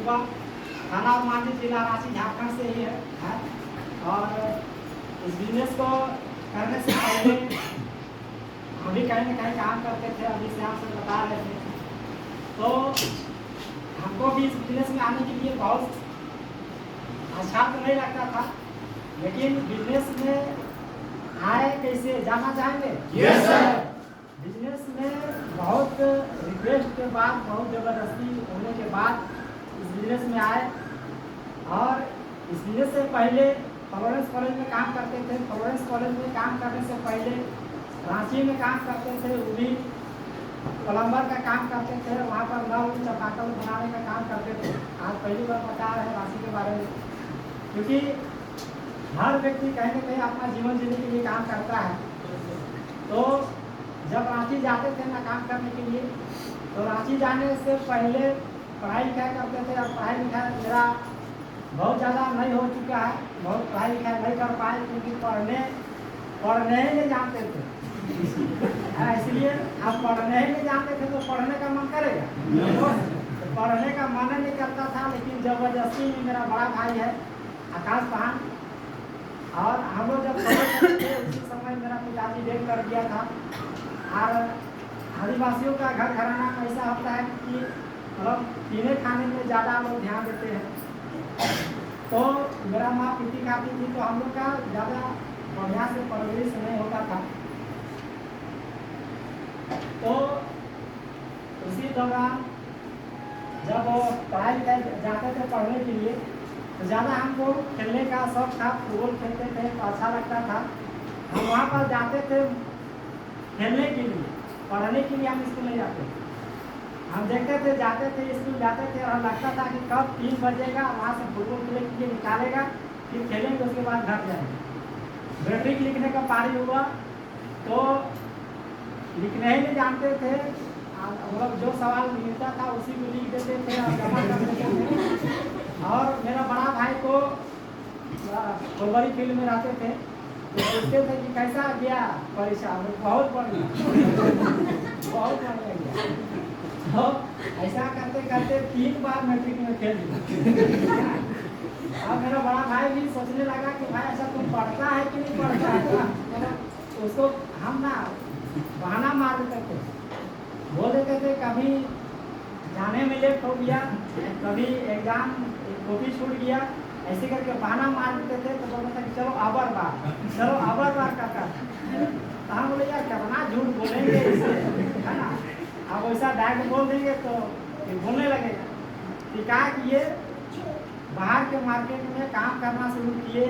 सुबह थाना मांझी जिला रांची झारखंड से ही है। और इस बिजनेस को करने से पहले हम भी कहीं न कहीं काम करते थे, अभी से आपसे बता रहे थे। तो हमको भी इस बिजनेस में आने के लिए बहुत अच्छा तो नहीं लगता था, लेकिन बिजनेस में आए कैसे जानना चाहेंगे? Yes sir. बिजनेस में बहुत रिक्वेस्ट के बाद, बहुत ज़बरदस्ती होने के बाद इस बिजनेस में आए। और इस बिजनेस से पहले फ्लोरेंस कॉलेज में काम करते थे। फ्लोरेंस कॉलेज में काम करने से पहले रांची में काम करते थे, वो भी प्लम्बर का काम करते थे। वहाँ पर नल चापाकल बनाने का काम करते थे। आज पहली बार बता रहे हैं रांची के बारे में, क्योंकि हर व्यक्ति कहीं न कहीं अपना जीवन जीने के लिए काम करता है। तो जब रांची जाते थे ना काम करने के लिए, तो रांची जाने से पहले पढ़ाई लिखाई करते थे। और पढ़ाई लिखाई मेरा बहुत ज़्यादा नहीं हो चुका है, बहुत पढ़ाई लिखाई नहीं कर पाए, क्योंकि पढ़ने ही नहीं जानते थे। इसलिए आप पढ़ने ही नहीं जानते थे तो पढ़ने का मन करेगा? तो पढ़ने का मन नहीं करता था, लेकिन ज़बरदस्ती में मेरा बड़ा भाई है आकाश पान, और हम लोग जब पढ़ते थे उसी समय मेरा पिताजी डेथ कर दिया था। और आदिवासियों का घर घराना ऐसा होता है कि मतलब पीने खाने में ज़्यादा लोग ध्यान देते हैं। तो मेरा माँ पीती खाती थी, तो हम लोग का ज़्यादा बढ़िया से परवरिश नहीं होता था। तो उसी दौरान जब पढ़ाई जाते थे पढ़ने के लिए, तो ज़्यादा हमको खेलने का शौक था। फुटबॉल खेलते थे तो अच्छा लगता था। हम वहाँ पर जाते थे खेलने के लिए, पढ़ने के लिए हम स्कूल नहीं जाते। हम देखते थे, जाते थे स्कूल जाते थे, और लगता था कि कब 3 बजेगा, वहाँ से फुटबॉल खेलने के लिए निकालेगा, फिर खेलेंगे, उसके बाद घर जाएंगे। मैट्रिक लिखने का पारी हुआ तो लिखने ही नहीं जानते थे। मतलब जो सवाल मिलता था उसी को लिख देते थे और जमा कर देते थे। और मेरा बड़ा भाई को फुलवारी फील्ड में रहते थे, तो पूछते थे कि कैसा गया परीक्षा? बहुत बढ़िया, बहुत बढ़िया गया। तो ऐसा करते करते 3 बार मैट्रिक में फेल हुआ। अब मेरा बड़ा भाई भी सोचने लगा कि भाई ऐसा तुम पढ़ता है कि नहीं पढ़ता है। तो उसको हम ना बहाना मार देते थे, बोल देते थे कभी जाने में लेट हो गया, कभी एग्जाम कॉपी छूट गया, ऐसे करके बहाना मार देते थे। तो बोलते थे कि चलो अबर बार करता। तो हम बोले यार कितना झूठ बोलेंगे इसे, है ना। अब वैसा डायरेक्ट बोल देंगे तो ये बोलने लगेगा। तो कहा कि ये बाहर के मार्केट में काम करना शुरू किए,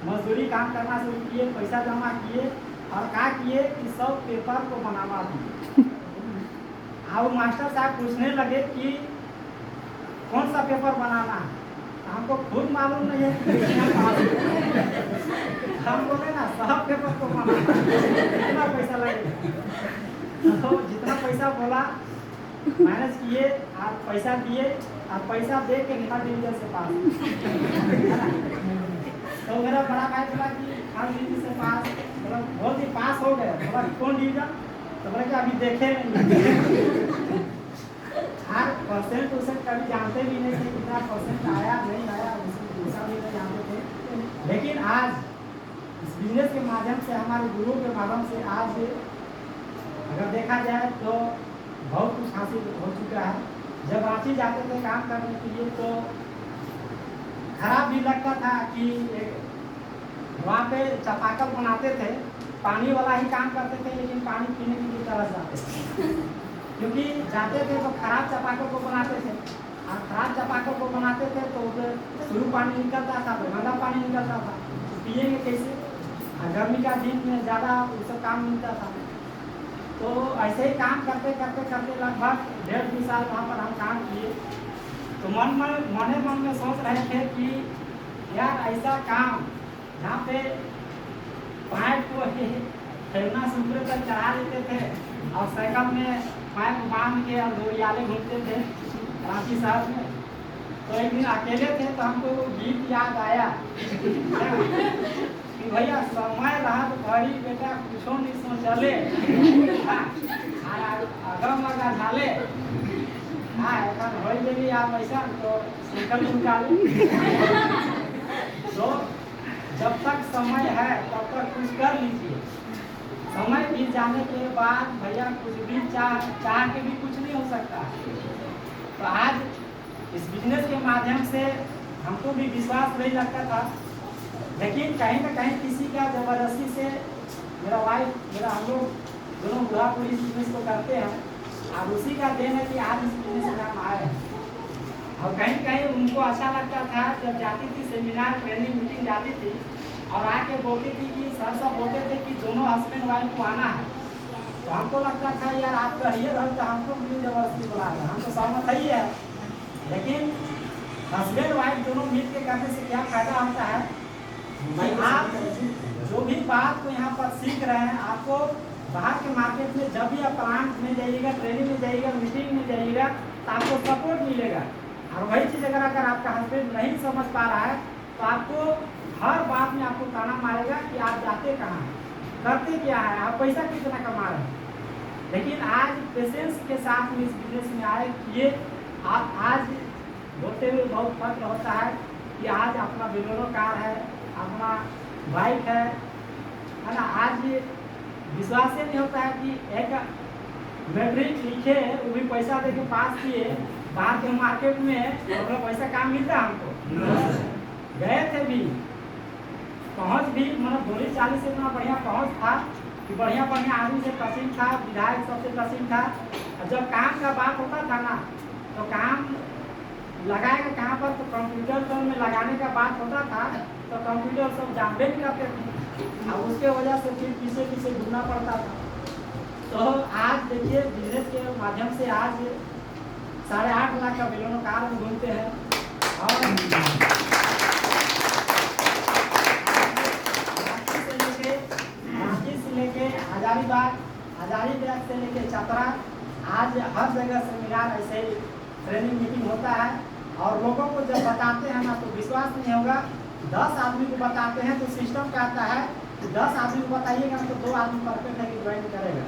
मजदूरी काम करना शुरू किए, पैसा जमा किए, और कहा किए कि सब पेपर को बनावा दिए। अब मास्टर साहब पूछने लगे कि कौन सा पेपर बनाना है? हमको खुद मालूम नहीं है। हम बोले ना सब पेपर को बनाना, कितना पैसा लगेगा? तो जितना पैसा बोला मैनेज किए, और पैसा दिए, और पैसा दे के थर्ड डिवीजन से पास। तो मेरा बड़ा भाई बोला कि थर्ड डिवीजन से पास, मतलब बहुत ही पास हो गए। बोला कौन डिवीजन? तो बोला कि अभी देखे नहीं। हर परसेंट कभी जानते भी नहीं थे, कितना परसेंट आया नहीं आया, उसका भी नहीं जानते थे। लेकिन आज इस बिजनेस के माध्यम से, हमारे गुरु के माध्यम से आज अगर देखा जाए तो बहुत कुछ हासिल हो चुका है। जब रांची जाते थे काम करने के लिए तो खराब भी लगता था कि वहाँ पे चापाकल बनाते थे, पानी वाला ही काम करते थे, लेकिन पानी पीने के लिए तरस जाते थे। क्योंकि जाते थे तो खराब चापाकल को बनाते थे, और खराब चापाकल को बनाते थे तो उधर शुरू पानी निकलता था, तो गंदा पानी निकलता था, तो पिएंगे कैसे? गर्मी का दिन में ज़्यादा उससे काम मिलता था। तो ऐसे ही काम करते करते करते लगभग 1.5-2 साल वहाँ पर हम काम किए। तो मन में सोच रहे थे कि यार ऐसा काम जहाँ पे पाइप को खेलना सूत्र तक चढ़ा देते थे, और साइकिल में पाइप बांध के और डोरियाले घूमते थे रांची शहर में। तो एक दिन अकेले थे तो हमको गीत याद आया कि भैया समय रहा घड़ी बेटा कुछो नहीं सो चले, अगम अगा झाले, हाँ এখন হয়ে গেলি আর पैसा तो निकल निकाली तो जब तक समय है तब तक कुछ कर लीजिए। समय बीत जाने के बाद भैया कुछ भी चाह के भी कुछ नहीं हो सकता। तो आज इस बिजनेस के माध्यम से हमको भी विश्वास नहीं लगता था, लेकिन कहीं ना कहीं किसी का ज़बरदस्ती से मेरा हम लोग दोनों बुढ़ा बुढ़ी इस बिजनेस को करते हैं और उसी का देन है कि आज इस बिजनेस में हम आए। और कहीं कहीं उनको अच्छा लगता था जब जाती थी सेमिनार ट्रेनिंग मीटिंग जाती थी और आके बोलती थी कि सर सब बोलते थे कि दोनों हस्बैंड वाइफ को आना है। तो हमको लगता था यार आप कहिए रहो तो हमको भी जबरदस्ती बुला रहे, हम तो सहमत ही है, लेकिन हस्बैंड वाइफ दोनों मिल के करने से क्या फायदा होता है कि आप जो भी बात को यहाँ पर सीख रहे हैं, आपको बाहर के मार्केट में जब भी आप प्लांट में जाइएगा, ट्रेनिंग में जाइएगा, मीटिंग में जाइएगा तो आपको सपोर्ट मिलेगा। और वही चीज़ अगर आपका हस्बैंड नहीं समझ पा रहा है तो आपको हर बात में आपको ताना मारेगा कि आप जाते कहाँ हैं, करते क्या है, आप पैसा कितना कमा रहे हैं। लेकिन आज पेशेंस के साथ में इस बिजनेस में आए, ये आप आज बोलते हुए बहुत फर्क होता है कि आज अपना बोलेरो कार है, अपना बाइक है ना। आज ये विश्वास ही नहीं होता है कि एक मैट्रिक लिखे वो भी पैसा दे के पास किए बाहर के मार्केट में, तो पैसा काम मिलता है हमको। गए थे भी, पहुँच भी मतलब 240 से इतना बढ़िया पहुँच था कि बढ़िया बढ़िया आदमी से तहसील था, विधायक सबसे तहसील था। और जब काम का बात होता था ना तो काम लगाएगा कहाँ पर, तो कंप्यूटर में लगाने का बात होता था तो कंप्यूटर सब जानबे नहीं करते थे और उसके वजह से फिर पीछे पीछे घूमना पड़ता था। तो आज देखिए बिजनेस के माध्यम से आज 8.5 लाख का बोलेरो कार में घूमते हैं और रांची से लेके हजारीबाग से लेके चतरा, आज हर जगह सेमिनार ऐसे ही ट्रेनिंग मीटिंग होता है। और लोगों को जब बताते हैं ना तो विश्वास नहीं होगा, 10 आदमी को बताते हैं तो सिस्टम कहता है कि 10 आदमी को बताइएगा तो 2 आदमी परफेक्ट है कि ज्वाइन करेगा।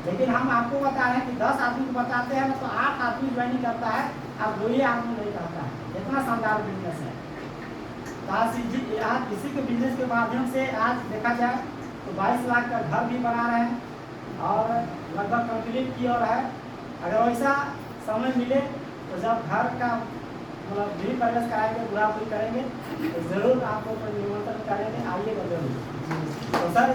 लेकिन हम आपको बता रहे हैं कि 10 आदमी को बताते हैं ना तो 8 आदमी ज्वाइन करता है और 2 ही आदमी नहीं करता है। इतना शानदार बिजनेस है। तो आज इसी के बिजनेस के माध्यम से आज देखा जाए तो 22 लाख का घर भी बना रहे हैं और लगभग कंप्लीट की और है। अगर वैसा समय मिले तो जब घर का मतलब गृह प्रवेश कराएंगे, बुरा बुरी करेंगे तो जरूर आपको निमंत्रण करेंगे, आइएगा जरूर। तो सर